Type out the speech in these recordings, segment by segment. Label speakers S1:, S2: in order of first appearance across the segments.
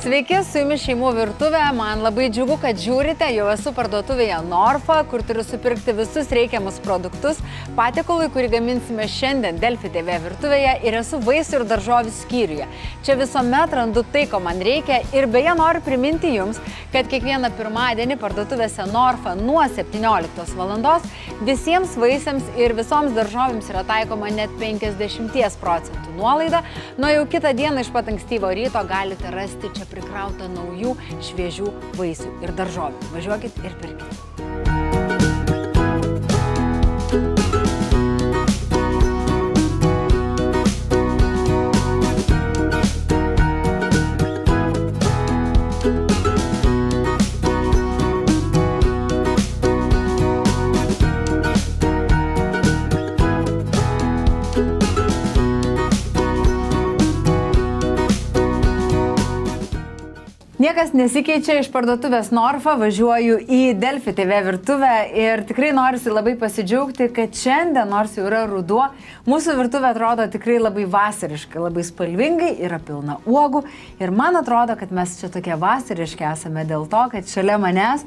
S1: Sveiki, su jumis Šeimų virtuvė. Man labai džiugu, kad žiūrite. Jau esu parduotuvėje Norfa, kur turiu supirkti visus reikiamus produktus patiekalui, kurį gaminsime šiandien Delfi TV virtuvėje, ir esu vaisių ir daržovių skyriuje. Čia visuomet randu tai, ko man reikia, ir beje noriu priminti jums, kad kiekvieną pirmadienį parduotuvėse Norfa nuo 17 valandos visiems vaisiams ir visoms daržovėms yra taikoma net 50% nuolaida. Nuo jau kitą dieną iš pat ankstyvo ryto galite rasti čia prikrauta naujų, šviežių vaisių ir daržovių. Važiuokit ir pirkit. Niekas nesikeičia, iš parduotuvės Norfa važiuoju į Delfi TV virtuvę ir tikrai norisi labai pasidžiaugti, kad šiandien, nors jau yra ruduo, mūsų virtuvė atrodo tikrai labai vasariškai, labai spalvingai, yra pilna uogų ir man atrodo, kad mes čia tokie vasariški esame dėl to, kad šalia manęs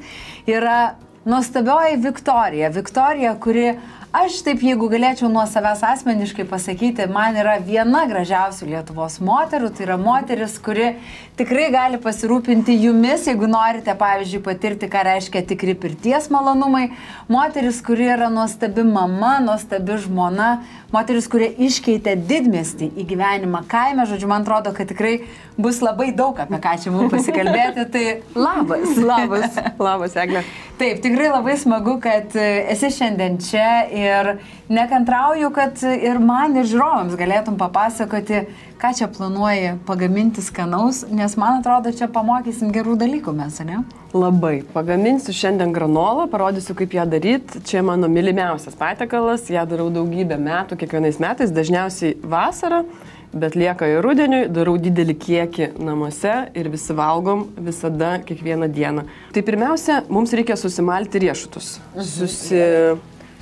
S1: yra nuostabioji Viktorija. Viktorija, kuri, aš taip, jeigu galėčiau nuo savęs asmeniškai pasakyti, man yra viena gražiausių Lietuvos moterų. Tai yra moteris, kuri tikrai gali pasirūpinti jumis, jeigu norite, pavyzdžiui, patirti, ką reiškia tikri pirties malonumai. Moteris, kuri yra nuostabi mama, nuostabi žmona. Moteris, kurie iškeitė didmiestį į gyvenimą kaime. Žodžiu, man atrodo, kad tikrai bus labai daug apie ką čia mums pasikalbėti. Tai labas.
S2: Labas. Labas, Eglė.
S1: Taip, tikrai labai smagu, kad esi šiandien čia ir nekantrauju, kad ir man, ir žiūrovams galėtum papasakoti, ką čia planuoji pagaminti skanaus, nes man atrodo, čia pamokysim gerų dalykų mes, ne?
S2: Labai. Pagaminsiu šiandien granolą, parodysiu, kaip ją daryti. Čia mano mylimiausias patiekalas, ją darau daugybę metų, kiekvienais metais, dažniausiai vasarą, bet lieka ir rudeniui, darau didelį kiekį namuose ir visi valgom visada, kiekvieną dieną. Tai pirmiausia, mums reikia susimalti riešutus,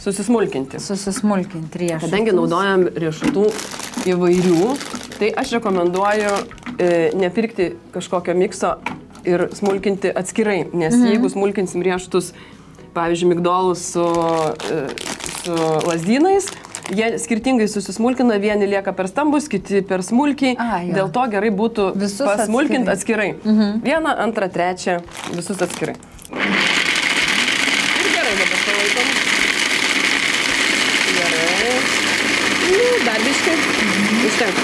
S2: susismulkinti.
S1: Susismulkinti riešutus.
S2: Kadangi naudojam riešutų įvairių, tai aš rekomenduoju nepirkti kažkokio mikso ir smulkinti atskirai, nes jeigu smulkinsim riešutus, pavyzdžiui, migdolus su lazdynais, jie skirtingai susismulkina, vieni lieka per stambus, kiti per smulkiai, dėl to gerai būtų pasmulkinti atskirai. Vieną, antrą, trečią, visus atskirai. Ir gerai dabar palaikom. Gerai. Dar biškai. Užtenka.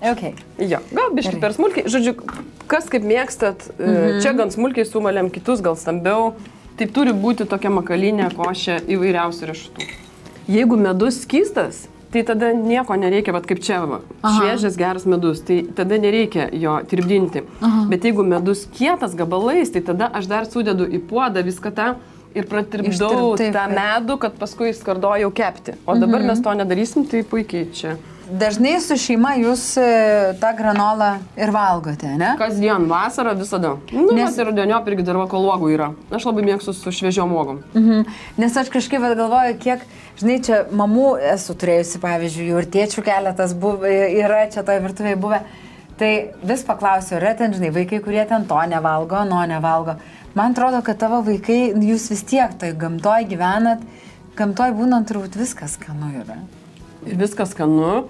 S1: Okay.
S2: Jo, gal biškai per smulkiai. Žodžiu, kas kaip mėgstat, čia gan smulkiai sumalėm, kitus gal stambiau. Taip turi būti tokia makalinė košė įvairiausių riešutų. Jeigu medus skystas, tai tada nieko nereikia, bet kaip čia, šviežias geras medus, tai tada nereikia jo tirpdinti. Bet jeigu medus kietas gabalais, tai tada aš dar sudedu į puodą viską tą ir pratirpdau tą medų, kad paskui skardojau kepti. O dabar mes to nedarysim, tai puikiai čia.
S1: Dažnai su šeima jūs tą granolą ir valgote, ne?
S2: Kasdien, vasarą visada. Nes ir rudeniop irgi dar vakalogų yra. Aš labai mėgstu su šviežiom uogom.
S1: Nes aš kažkaip galvoju, kiek, žinai, čia mamų esu turėjusi, pavyzdžiui, ir tėčių keletas yra čia toje virtuvėje buvę. Tai vis paklausiu, yra ten, žinai, vaikai, kurie ten to nevalgo, nevalgo. Man atrodo, kad tavo vaikai, jūs vis tiek toj gamtoj gyvenat, gamtoj būnant turbūt viskas skanu yra.
S2: Viskas skanu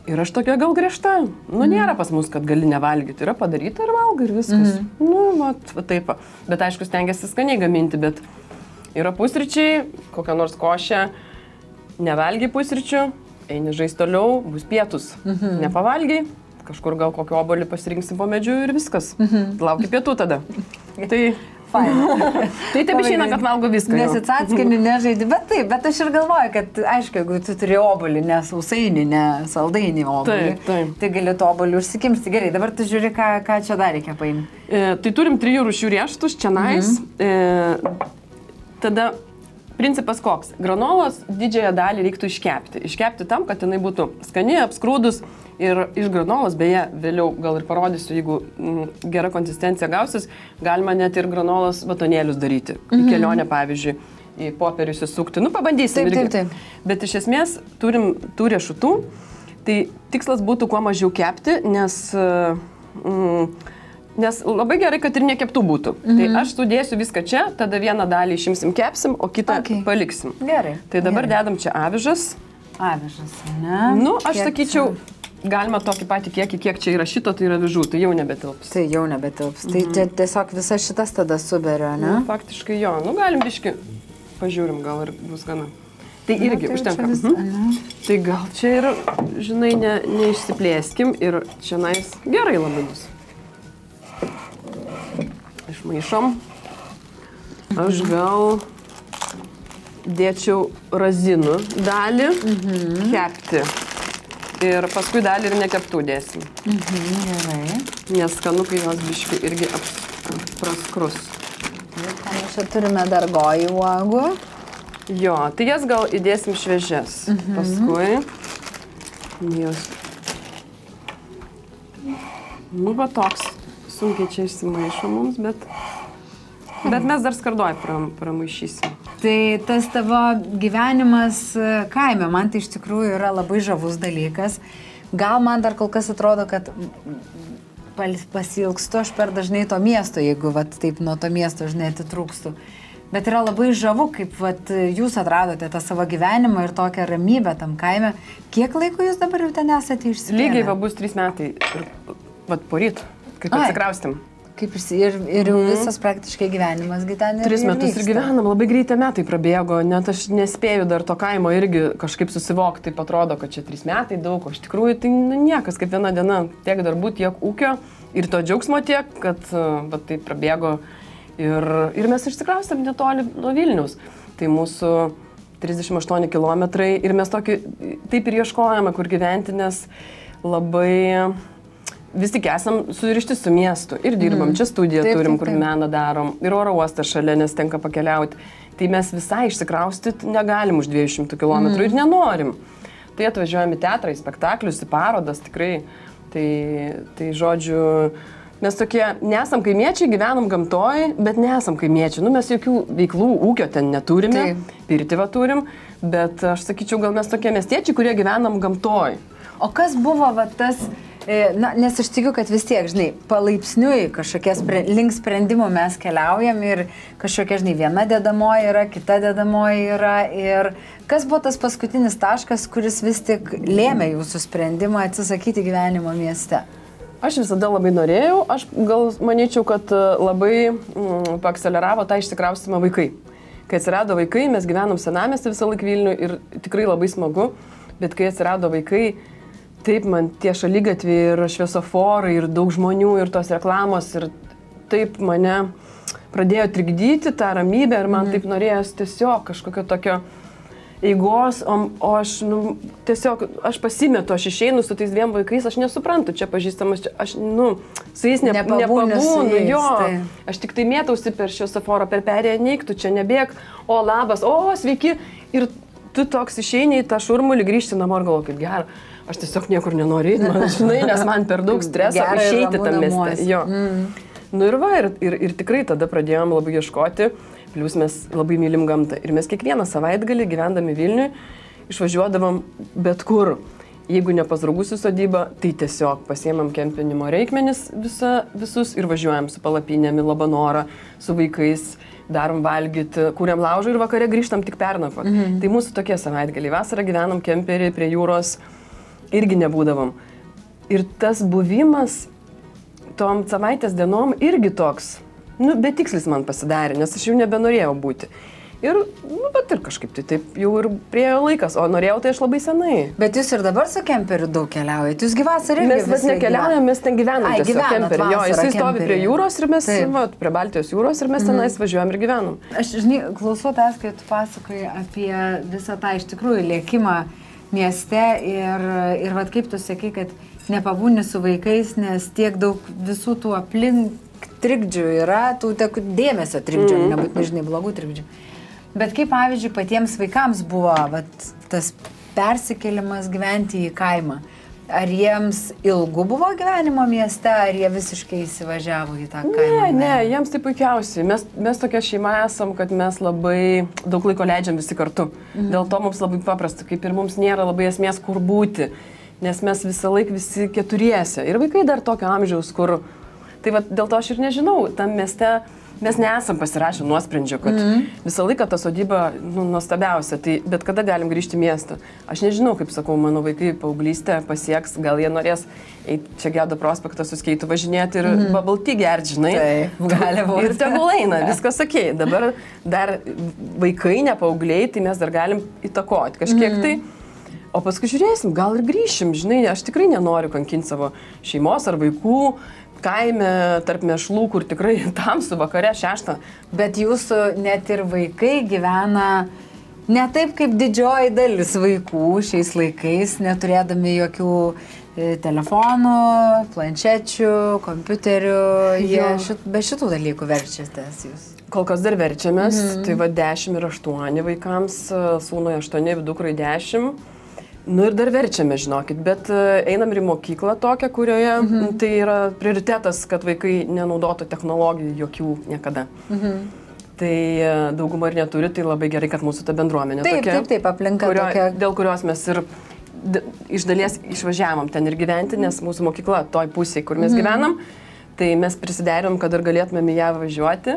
S2: ir aš tokia gal griežta. Nėra pas mus, kad gali nevalgyti. Yra padaryta ir valgai ir viskas. Va taip. Bet aišku, stengiasi skaniai gaminti, bet yra pusryčiai, kokią nors košę, nevalgiai pusryčių, eini žaisti toliau, bus pietus. Nepavalgiai, kažkur gal kokį obuolį pasirinksim po medžiu ir viskas. Lauki pietų tada. Tai tai taip išeina, kad valgo viską.
S1: Nesitsatskinį, nežaidži, bet taip, bet aš ir galvoju, kad aišku, jeigu tu turi obuolį, ne sausainį, ne saldainį obuolį, tai gali to obuolį užsikimsti. Gerai, dabar tu žiūri, ką čia dar reikia paimti.
S2: Tai turim 3 rūšių riešutus, čionais. Tada principas koks? Granolos didžiąją dalį reiktų iškepti. Iškepti tam, kad jinai būtų skani, apskrūdus ir iš granolos, beje, vėliau gal ir parodysiu, jeigu gera konsistencija gausis, galima net ir granolos batonėlius daryti. Į kelionę, pavyzdžiui, į popierių įsisukti. Nu, pabandysim.
S1: Taip.
S2: Bet iš esmės turim tų riešutų. Tai tikslas būtų kuo mažiau kepti, nes labai gerai, kad ir nekeptų būtų. Tai aš sudėsiu viską čia, tada vieną dalį išimsim, kepsim, o kitą paliksim.
S1: Gerai.
S2: Tai dabar dedam čia avižas.
S1: Avižas, ne?
S2: Nu, aš sakyčiau, galima tokį patį kiekį, kiek čia yra šito, tai yra avižų, tai jau nebetilps.
S1: Tai jau nebetilps. Tai tiesiog visas šitas tada suberio, ne?
S2: Nu, faktiškai jo. Nu, galim biški, pažiūrim, gal ir bus gana. Tai irgi užtenka. Tai gal čia ir, žinai, neišsiplėskim ir čia gerai labai bus. Išmaišom. Aš gal dėčiau razinų dalį kepti. Ir paskui dalį ir nekeptų dėsim.
S1: Gerai.
S2: Nes skanukai jos biški irgi praskrus.
S1: Čia turime dar gojų uogų.
S2: Jo, tai jas gal įdėsim šviežias. Paskui jos. Nu, va toks. Sunkiai čia išsimaišo mums, bet mes dar skardoj pramaišysim.
S1: Tai tas tavo gyvenimas kaime, man tai iš tikrųjų yra labai žavus dalykas. Gal man dar kol kas atrodo, kad pasilgstu aš per dažnai to miesto, jeigu vat, taip nuo to miesto žinai atitrūkstu. Bet yra labai žavu, kaip vat, jūs atradote tą savo gyvenimą ir tokią ramybę tam kaime. Kiek laiko jūs dabar jau ten esate išsikėlę?
S2: Lygiai va bus 3 metai ir vat poryt, kaip atsikraustėm.
S1: Ir jau visas praktiškai gyvenimas ten
S2: 3 metus ir gyvenam, labai greitai metai prabėgo, net aš nespėju dar to kaimo irgi kažkaip susivokti, taip atrodo, kad čia 3 metai daug, o iš tikrųjų tai niekas, kaip viena diena, tiek darbų, tiek ūkio ir to džiaugsmo tiek, kad tai prabėgo. Ir mes išsikraustėm netoli nuo Vilniaus. Tai mūsų 38 kilometrai ir mes tokį taip ir ieškojame, kur gyventi, nes labai vis tik esam surišti su miestu ir dirbam. Čia studiją turim, kur meną darom ir oro uostą šalia, nes tenka pakeliauti. Tai mes visai išsikraustyti negalim už 200 kilometrų ir nenorim. Tai atvažiuojam į teatrą, į spektaklius, į parodas tikrai. Tai žodžiu... Mes tokie, nesam kaimiečiai, gyvenam gamtoj, bet nesam kaimiečiai. Nu, mes jokių veiklų ūkio ten neturime, pirtį va turim, bet aš sakyčiau, gal mes tokie miestiečiai, kurie gyvenam gamtoj.
S1: O kas buvo va tas, nes aš tikiu, kad vis tiek, žinai, palaipsniui kažkokie link sprendimų mes keliaujam ir kažkokia, žinai, viena dedamoji yra, kita dedamoji yra. Ir kas buvo tas paskutinis taškas, kuris vis tik lėmė jūsų sprendimą atsisakyti gyvenimo mieste?
S2: Aš visada labai norėjau, aš gal manyčiau, kad labai paakseleravo tą išsikraustymą vaikai. Kai atsirado vaikai, mes gyvenom senamiestį visą laiką Vilnių ir tikrai labai smagu, bet kai atsirado vaikai, taip man tie šaligatviai ir šviesoforai ir daug žmonių ir tos reklamos ir taip mane pradėjo trikdyti tą ramybę ir man taip norėjos tiesiog kažkokio tokio eigos, o aš, tiesiog, aš pasimetu, aš išeinu su tais 2 vaikais, aš nesuprantu, čia pažįstamas, aš, su jais nepabūnu, jo, aš tik tai mėtausi per šviesoforą, per perėją, neik, tu čia nebėg, o labas, o sveiki, ir tu toks išeini į tą šurmulį, grįžti namo ir galvoju, kaip gera, aš tiesiog niekur nenoriu, žinai, nes man per daug streso išeiti tam mieste, jo. Nu ir va, ir tikrai tada pradėjom labai ieškoti. Plius mes labai mylim gamtą. Ir mes kiekvieną savaitgalį gyvendami Vilniui išvažiuodavom bet kur. Jeigu ne pas draugus į sodybą, tai tiesiog pasiėmėm kempinimo reikmenis visus ir važiuojam su palapinėm į Labanorą, su vaikais, darom valgyti, kūrėm laužą ir vakare grįžtam tik pernakvot. Tai mūsų tokie savaitgaliai. Vasarą gyvenam kemperį prie jūros, irgi nebūdavom. Ir tas buvimas tom savaitės dienom irgi toks. Betikslis man pasidarė, nes aš jau nebenorėjau būti. Ir, bet ir kažkaip tai taip jau ir priejo laikas, o norėjau tai aš labai senai.
S1: Bet jūs ir dabar su kemperiu daug keliaujate, jūs vasarą irgi
S2: mes nekeliaujam, mes ten gyvenam tiesiog kemperį. Jo, jisai stovi prie jūros ir mes, prie Baltijos jūros ir mes tenais važiuojam ir gyvenam.
S1: Aš, žinai, klausau tavęs, kai tu pasakoji apie visą tą iš tikrųjų lėkimą mieste ir vat kaip tu sakai, kad nepabūni su vaikais, nes tiek daug visų tų aplink trikdžių yra, tų dėmesio trikdžių, nebūtinai, žinai, blogų trikdžių. Bet kaip, pavyzdžiui, patiems vaikams buvo tas persikėlimas gyventi į kaimą? Ar jiems ilgu buvo gyvenimo mieste, ar jie visiškai įsivažiavo į tą kaimą?
S2: Ne, jiems tai puikiausiai. Mes tokia šeima esam, kad mes labai daug laiko leidžiam visi kartu. Dėl to mums labai paprasta, kaip ir mums nėra labai esmės kur būti, nes mes visą laiką visi keturiese. Ir vaikai dar tokio amžiaus, kur... Tai va, dėl to aš ir nežinau, tam mieste mes nesam pasirašę nuosprendžio, kad visą laiką ta sodyba nuostabiausia, tai bet kada galim grįžti į miestą. Aš nežinau, kaip sakau, mano vaikai paauglystę pasieks, gal jie norės eiti čia Gedo prospektą su skeitu važinėti ir babaltį gerti, žinai.
S1: Tai gali būti.
S2: Ir tegul eina, viskas okei. Dabar dar vaikai, ne paaugliai, tai mes dar galim įtakoti kažkiek tai. O paskui žiūrėsim, gal ir grįšim, žinai, aš tikrai nenoriu kankinti savo šeimos ar vaikų kaime tarp mešlų, kur tikrai tamsu vakare 6.
S1: Bet jūsų net ir vaikai gyvena ne taip kaip didžioji dalis vaikų šiais laikais, neturėdami jokių telefonų, planšečių, kompiuterių, jie be šitų dalykų verčiatės jūs.
S2: Kol kas dar verčiamės, tai va 10 ir 8 vaikams, sūnui 8, dukrai 10. Nu ir dar verčiame, žinokit, bet einam ir į mokyklą tokią, kurioje tai yra prioritetas, kad vaikai nenaudotų technologijų jokių niekada. Tai dauguma ir neturi, tai labai gerai, kad mūsų ta bendruomenė tokia.
S1: Taip, aplinka tokia.
S2: Dėl kurios mes ir iš dalies išvažiavom ten ir gyventi, nes mūsų mokykla toj pusėje, kur mes gyvenam, tai mes prisiderim, kad ir galėtumėm į ją važiuoti.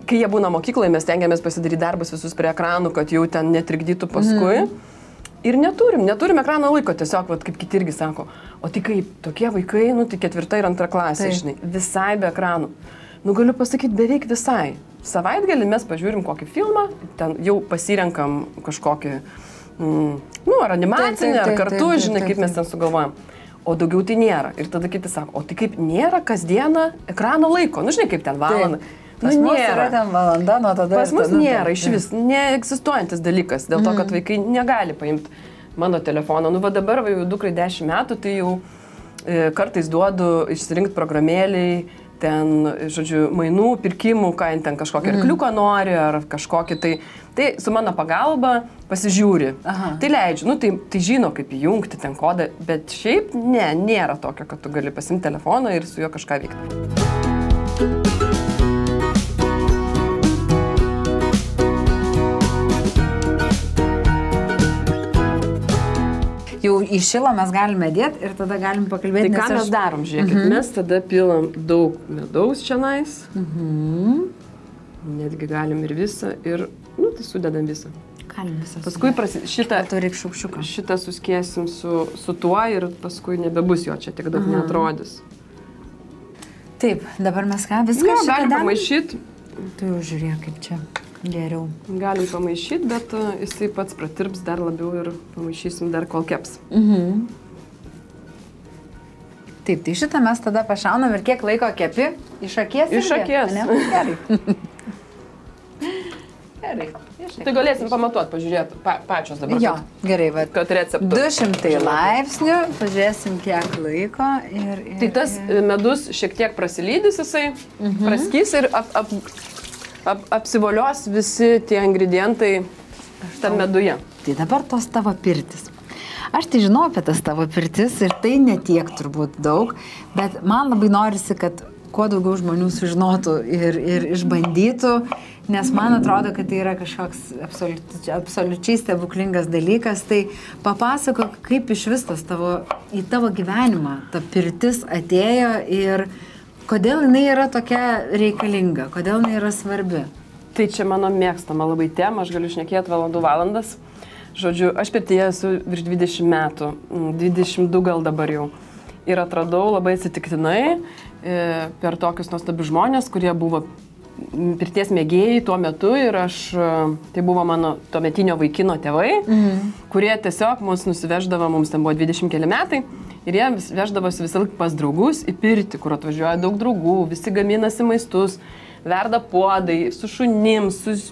S2: Kai jie būna mokykloje, mes tengiamės pasidaryti darbus visus prie ekranų, kad jau ten netrikdytų paskui. Ir neturim ekrano laiko, tiesiog, vat, kaip kiti irgi sako, o tai kaip, tokie vaikai, tai 4 ir 2 klasė, žinai, visai be ekranų. Galiu pasakyti, beveik visai. Savaitgalį mes pažiūrim kokį filmą, ten jau pasirenkam kažkokį, ar animacinį, ar kartu, žinai, kaip mes ten sugalvojam. O daugiau tai nėra. Ir tada kiti sako, o tai kaip nėra kasdieną ekrano laiko, žinai, kaip ten valandą.
S1: Pas mus yra ten valanda, nuo tada...
S2: Pas mus nėra, iš vis neegzistuojantis dalykas, dėl to, kad vaikai negali paimti mano telefono. Va dabar jau dukrai 10 metų, tai jau kartais duodu išsirinkti programėliai, ten, žodžiu, mainų, pirkimų, ką ten kažkokį arkliuką nori, ar kažkokį tai. Tai su mano pagalba pasižiūri. Tai leidžiu, tai žino, kaip įjungti ten kodą, bet šiaip nėra tokio, kad tu gali pasimti telefoną ir su juo kažką veikti.
S1: Jau į šilą mes galime dėti ir tada galim pakalbėti.
S2: Tai ką mes darom, žiūrėkit, mes tada pilam daug medaus čianais, netgi galim ir visą, ir, tai sudedam visą.
S1: Galim visą.
S2: Paskui šitą suskėsim su tuo ir paskui nebebus jo, čia tik daug neatrodys.
S1: Taip, dabar mes ką, viską šitą
S2: galim pamaišyti.
S1: Tu jau žiūrėk, kaip čia. Geriau.
S2: Galim pamaišyti, bet jisai pats pratirps dar labiau ir pamaišysim dar kol keps.
S1: Taip, tai šitą mes tada pašaunam ir kiek laiko kepi? Iš akies?
S2: Iš akies.
S1: Gerai. Gerai.
S2: Tai galėsim pamatuoti, pažiūrėti pačios dabar.
S1: Jo, gerai, va.
S2: Kad receptų.
S1: 200 laipsnių, pažiūrėsim kiek laiko ir...
S2: Tai tas medus šiek tiek prasilydys jisai, praskys ir apsivolios visi tie ingredientai tam meduje.
S1: Tai dabar tos tavo pirtis. Aš tai žinau apie tas tavo pirtis ir tai netiek turbūt daug, bet man labai norisi, kad kuo daugiau žmonių sužinotų ir išbandytų, nes man atrodo, kad tai yra kažkoks absoliučiai stebuklingas dalykas. Tai papasakok, kaip iš vis į tavo gyvenimą ta pirtis atėjo ir kodėl jinai yra tokia reikalinga, kodėl jinai yra svarbi?
S2: Tai čia mano mėgstama labai tema, aš galiu šnekėti valandas. Žodžiu, aš pirtyje esu virš 20 metų, 22 gal dabar jau. Ir atradau labai atsitiktinai per tokius nuostabius žmonės, kurie buvo pirties mėgėjai tuo metu ir tai buvo mano tuometinio vaikino tėvai, kurie tiesiog mus nusiveždavo, mums ten buvo 20 keli metai. Ir jie veždavosi visą laiką pas draugus į pirtį, kur atvažiuoja daug draugų, visi gaminasi maistus, verda puodai, su šunim,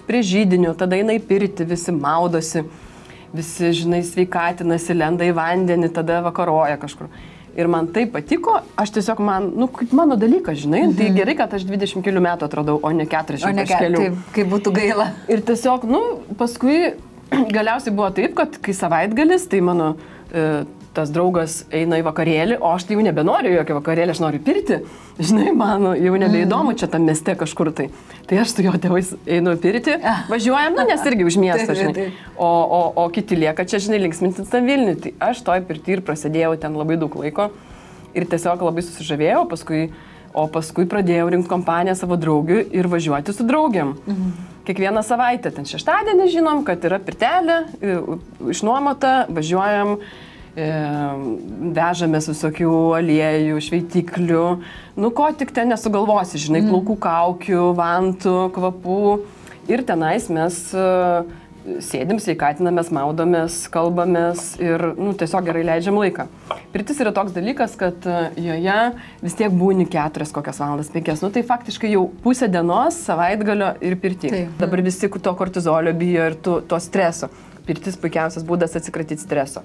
S2: prie židiniu, tada eina į pirtį, visi maudosi, visi, žinai, sveikatinasi, lenda į vandenį, tada vakaroja kažkur. Ir man tai patiko, aš tiesiog kaip mano dalykas, žinai, tai gerai, kad aš 20 kelių metų atradau, o ne 40 kelių.
S1: Taip, kaip būtų gaila.
S2: Ir tiesiog, paskui galiausiai buvo taip, kad kai savaitgalis, tai mano tas draugas eina į vakarėlį, o aš tai jau nebenoriu jokio vakarėlį, aš noriu pirti. Žinai, man jau nebeįdomu čia tam mieste kažkur tai. Tai aš su jo tėvais einu pirti, važiuojam, nes irgi už miestą, žinai. O kiti lieka čia, žinai, linksmintis tą Vilnių. Tai aš toj pirti ir prasidėjau ten labai daug laiko ir tiesiog labai susižavėjau, paskui pradėjau rinkti kompaniją savo draugių ir važiuoti su draugiam. Kiekvieną savaitę, ten šeštadienį žinom, kad yra pirtelė, išnuomota, važiuojam, vežamės visokių aliejų, šveitiklių, ko tik ten nesugalvosi, žinai, plaukų kaukių, vantų, kvapų. Ir tenais mes sėdim, sveikatinamės, maudomės, kalbamės ir tiesiog gerai leidžiam laiką. Pirtis yra toks dalykas, kad joje vis tiek būni 4 kokias valandas, 5. Tai faktiškai jau pusę dienos, savaitgalio ir pirti. Dabar visi to kortizolio bijo ir to streso. Pirtis puikiausias būdas atsikratyti streso.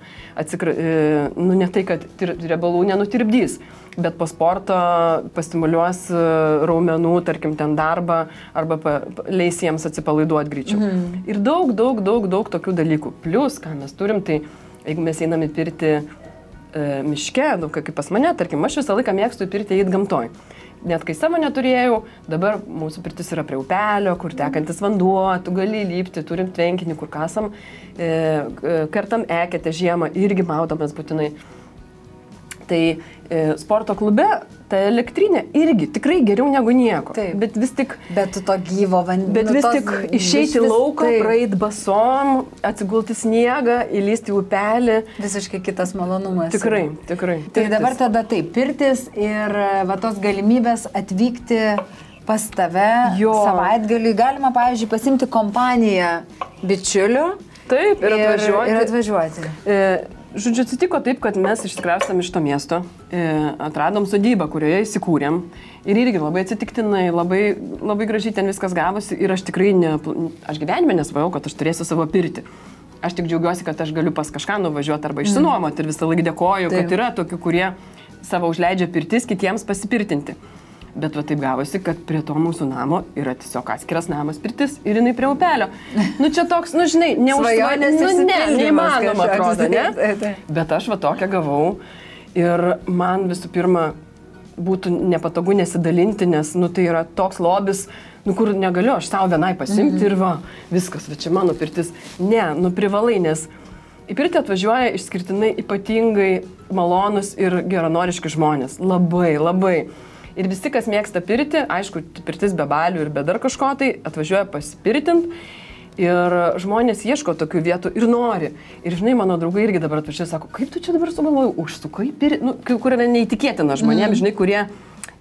S2: Ne tai, kad riebalų nenutirpdys, bet po sporto pastimuliuos raumenų, tarkim, ten darbą arba leis jiems atsipalaiduoti greičiau. Ir daug tokių dalykų. Plus, ką mes turim, tai jeigu mes einame pirti miške, kaip pas mane, tarkim, aš visą laiką mėgstu pirti eiti gamtoj. Net kai savo neturėjau, dabar mūsų pirtis yra prie upelio, kur tekantis vanduo, tu gali lipti, turim tvenkinį, kur kasam, kartam eketę žiemą, irgi maudomės būtinai. Tai sporto klube ta elektrinė irgi tikrai geriau negu nieko.
S1: Taip.
S2: Bet vis tik...
S1: Bet to gyvo vandenį.
S2: Bet vis tik išeiti lauką, praeit basom, atsigulti sniegą, įlysti upelį.
S1: Visiškai kitas malonumas.
S2: Tikrai.
S1: Tai dabar tada taip, pirtis ir tos galimybės atvykti pas tave savaitgaliui. Galima, pavyzdžiui, pasimti kompaniją bičiulių.
S2: Taip, ir
S1: atvažiuoti.
S2: Žodžiu, atsitiko taip, kad mes išsikraustėm iš to miesto, atradom sodybą, kurioje įsikūrėm ir irgi labai atsitiktinai, labai gražiai ten viskas gavosi ir aš tikrai aš gyvenime nesvajau, kad aš turėsiu savo pirtį. Aš tik džiaugiuosi, kad aš galiu pas kažką nuvažiuoti arba išsinuomoti ir visą laiką dėkoju, kad yra tokių, kurie savo užleidžia pirtis kitiems pasipirtinti. Bet va taip gavosi, kad prie to mūsų namo yra tiesiog atskiras namas pirtis ir jinai prie upelio. Čia toks, žinai, neįmanoma atrodo, ne? Bet aš va tokią gavau ir man visų pirma būtų nepatogu nesidalinti, nes tai yra toks lobis, kur negaliu aš savo vienai pasimti ir viskas, va čia mano pirtis. Ne, privalai, nes į pirtį atvažiuoja išskirtinai ypatingai malonus ir geranoriški žmonės. Labai. Ir visi, kas mėgsta pirti, aišku, pirtis be balių ir be dar kažko, tai atvažiuoja pasipirtint ir žmonės ieško tokių vietų ir nori. Ir žinai, mano draugai irgi dabar atvažiuoja, sako, kaip tu čia dabar sugalvojai, užsukai pirti, kur yra neįtikėtina žmonėms, žinai, kurie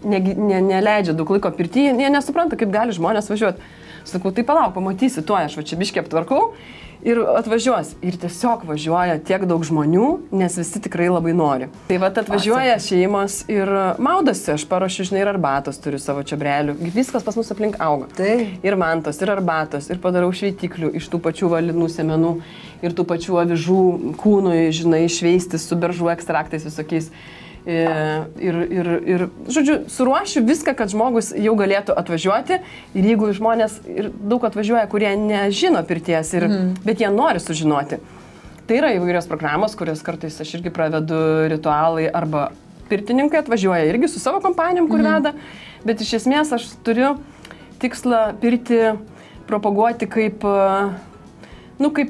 S2: neleidžia daug laiko pirti, jie nesupranta, kaip gali žmonės važiuoti. Sakau, tai palauk, pamatysi, aš va čia biškį aptvarkau ir atvažiuos. Ir tiesiog važiuoja tiek daug žmonių, nes visi tikrai labai nori. Tai va atvažiuoja šeimos ir maudosi, aš paruošiu, žinai, ir arbatos turiu savo čiobrelių. Viskas pas mus aplink auga.
S1: Tai. Ir
S2: mantos, ir arbatos, ir padarau šveitiklių iš tų pačių valinų semenų ir tų pačių avižų kūnui, žinai, šveistis su beržų ekstraktais visokiais. Ir žodžiu, suruošiu viską, kad žmogus jau galėtų atvažiuoti ir jeigu žmonės ir daug atvažiuoja, kurie nežino pirties, bet jie nori sužinoti. Tai yra įvairios programos, kurios kartais aš irgi pravedu ritualai arba pirtininkai atvažiuoja irgi su savo kompanijom, kur veda, bet iš esmės aš turiu tikslą pirti propaguoti kaip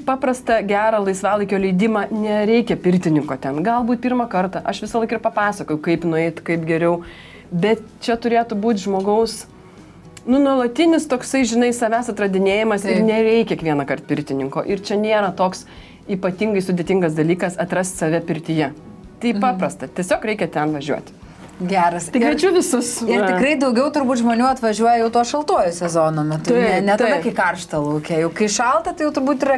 S2: paprastą, gerą laisvalaikio leidimą, nereikia pirtininko ten. Galbūt pirmą kartą, aš visą laiką ir papasakoju, kaip nueiti, kaip geriau, bet čia turėtų būti žmogaus, nuolatinis toksai, žinai, savęs atradinėjimas ir nereikia kiekvieną kartą pirtininko. Ir čia nėra toks ypatingai sudėtingas dalykas atrasti save pirtyje. Tai paprasta, tiesiog reikia ten važiuoti.
S1: Geras.
S2: Tai kviečiu visus.
S1: Ir tikrai daugiau turbūt žmonių atvažiuoja jau to šaltuoju sezono metu. Ne tada, kai karšta laukia. Jau kai šalta, tai jau turbūt ir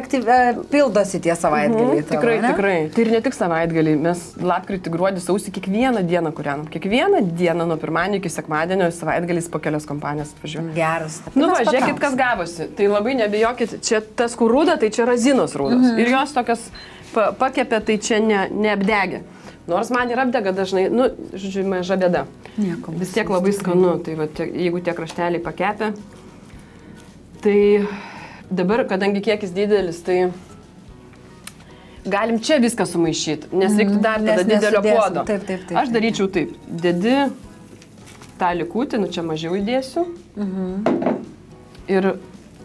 S1: pildosi tie savaitgaliai.
S2: Tikrai. Tai ir ne tik savaitgaliai. Mes lapkritį, gruodį, sausį kiekvieną dieną kūrenam. Kiekvieną dieną nuo pirmadienio iki sekmadienio savaitgaliais po kelias kompanijas atvažiuoja.
S1: Geras.
S2: Žiūrėkit, kas gavosi. Tai labai nebijokit. Čia tas, kur rūda, tai čia razinos rūdos. Ir jos tokios pakepė, tai čia neapdegė. Nors man ir apdega dažnai, nu, žodžiu, maža bėda.
S1: Nieko.
S2: Vis tiek labai skanu, tai va, jeigu tie krašteliai pakepia, tai dabar, kadangi kiekis didelis, tai galim čia viską sumaišyti, nes reiktų dar tada didelio puodo.
S1: Taip.
S2: Aš daryčiau taip, dedi tą likutį, nu čia mažiau įdėsiu. Ir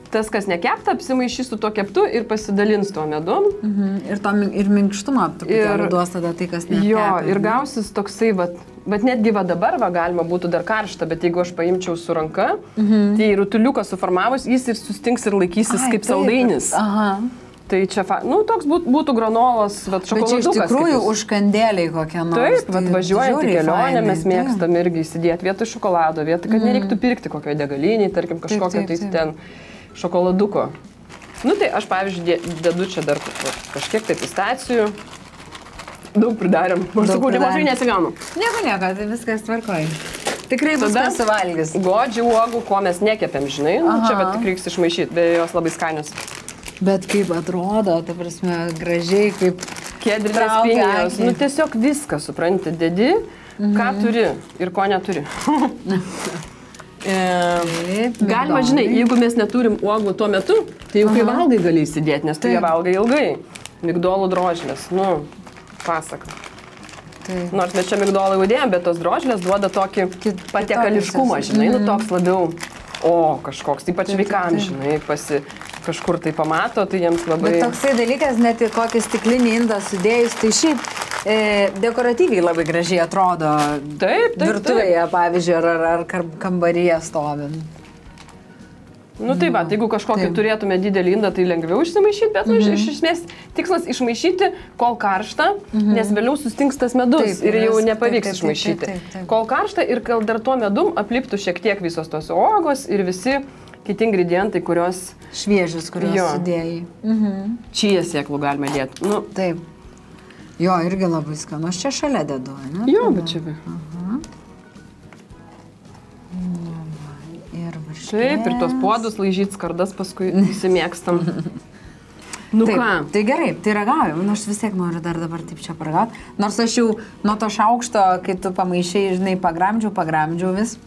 S2: tas, kas nekepta, apsimaišys su tuo keptu ir pasidalins tuo medum.
S1: Ir minkštumą truputėlį duos tada tai, kas nekepta.
S2: Jo, ir gausis toksai, bet netgi va dabar galima būtų dar karštą, bet jeigu aš paimčiau su ranka, tai rutuliuką suformavus, jis ir sustings ir laikysis kaip saldainis. Tai čia, toks būtų granolas, šokoladukas.
S1: Bet čia iš tikrųjų užkandėliai kokie nors.
S2: Taip, važiuojant į kelionę mes mėgstam irgi įsidėti vietoj šokolado, vietoj, kad nereiktų pirkti kokio degaliniai, tarkim, kažkokio tai ten šokoladuko. Nu tai aš, pavyzdžiui, dedu čia dar kažkiek tai pistacijų. Daug pridarėm. Aš sakau, nemažai nesigaunu.
S1: Nieko, tai viskas tvarkoja. Tikrai viskas suvalgys.
S2: Godžiai uogų, ko mes nekepėm, žinai. Čia va tik reiks išmaišyti, bet jos labai skanios.
S1: Bet kaip atrodo, ta prasme, gražiai, kaip
S2: kedrinės pinijos. Nu tiesiog viską, supranti, dedi, ką turi ir ko neturi. Galima, žinai, jeigu mes neturim uogų tuo metu, tai jau kai valgai gali įsidėti, nes tu jie valgai ilgai. Migdolų drožlės, pasaka. Nors mes čia migdolą įdėjom, bet tos drožlės duoda tokį patiekališkumą, žinai, toks labiau, kažkoks, ypač vaikams, žinai, kažkur tai pamato, tai jiems labai...
S1: Bet toksai dalykas, net ir kokį stiklinį indą sudėjus, tai šiaip dekoratyviai labai gražiai atrodo virtuvėje, pavyzdžiui, ar kambaryje stovint.
S2: Nu tai va, jeigu kažkokį turėtume didelį indą, tai lengviau išsimaišyti, bet iš esmės tikslas išmaišyti, kol karšta, nes vėliau sustings tas medus ir jau nepavyks išmaišyti. Kol karšta ir kol dar tuo medum apliptų šiek tiek visos tos uogos ir visi kiti ingredientai, kurios...
S1: Šviežius, kurios sudėjai.
S2: Čija sėklų galime dėti.
S1: Taip. Jo, irgi labai skanu. Aš čia šalia dedu, ne?
S2: Jo, bet čia. Taip, ir tos puodus laižyti skardas, paskui įsimėgstam. Ką?
S1: Tai gerai, tai ragauju. Aš vis tiek noriu dar dabar taip čia paragauti. Nors aš jau nuo to šaukšto, kai tu pamaišiai, žinai, pagramdžiau vis.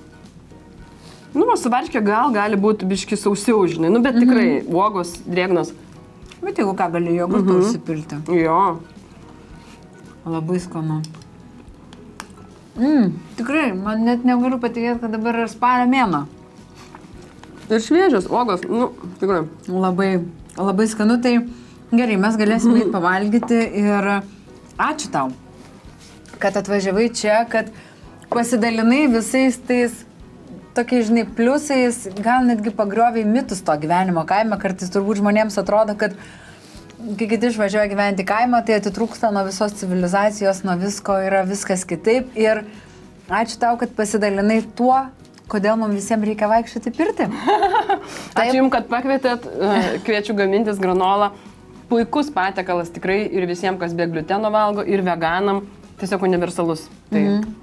S2: Su varške gali būti biški sausiau, žinai, bet tikrai uogos drėgnos.
S1: Bet jeigu ką, gali jogurtą užsipilti.
S2: Jo.
S1: Labai skanu. Tikrai, man net negaliu patikėti, kad dabar yra spalio mėnuo.
S2: Ir šviežios uogos, tikrai.
S1: Labai skanu, tai gerai, mes galėsime eiti pavalgyti ir ačiū tau, kad atvažiavai čia, kad pasidalinai visais tais tokiais, žinai, pliusais, gal netgi pagrioviai mitus to gyvenimo kaime. Kartais turbūt žmonėms atrodo, kad kai kiti išvažiuoja gyventi kaimą, tai atitrūksta nuo visos civilizacijos, nuo visko, yra viskas kitaip. Ir ačiū tau, kad pasidalinai tuo, kodėl mums visiems reikia vaikščioti pirtį.
S2: Ačiū Jums, kad pakvietėt, kviečiu gamintis granolą. Puikus patiekalas tikrai ir visiems, kas be gliuteno valgo, ir veganam. Tiesiog universalus.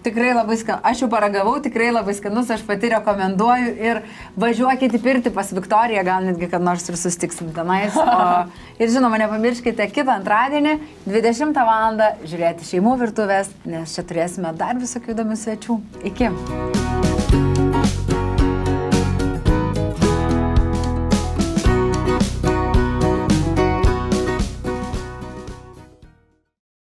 S1: Tikrai labai skanus. Aš jau paragavau, tikrai labai skanus, aš pati rekomenduoju ir važiuokite pirti pas Viktoriją, gal netgi kad nors ir sustiksim tenais. Ir žinoma, nepamirškite kitą antradienį, 20 val. Žiūrėti Šeimų virtuvės, nes čia turėsime dar visokių įdomių svečių. Iki.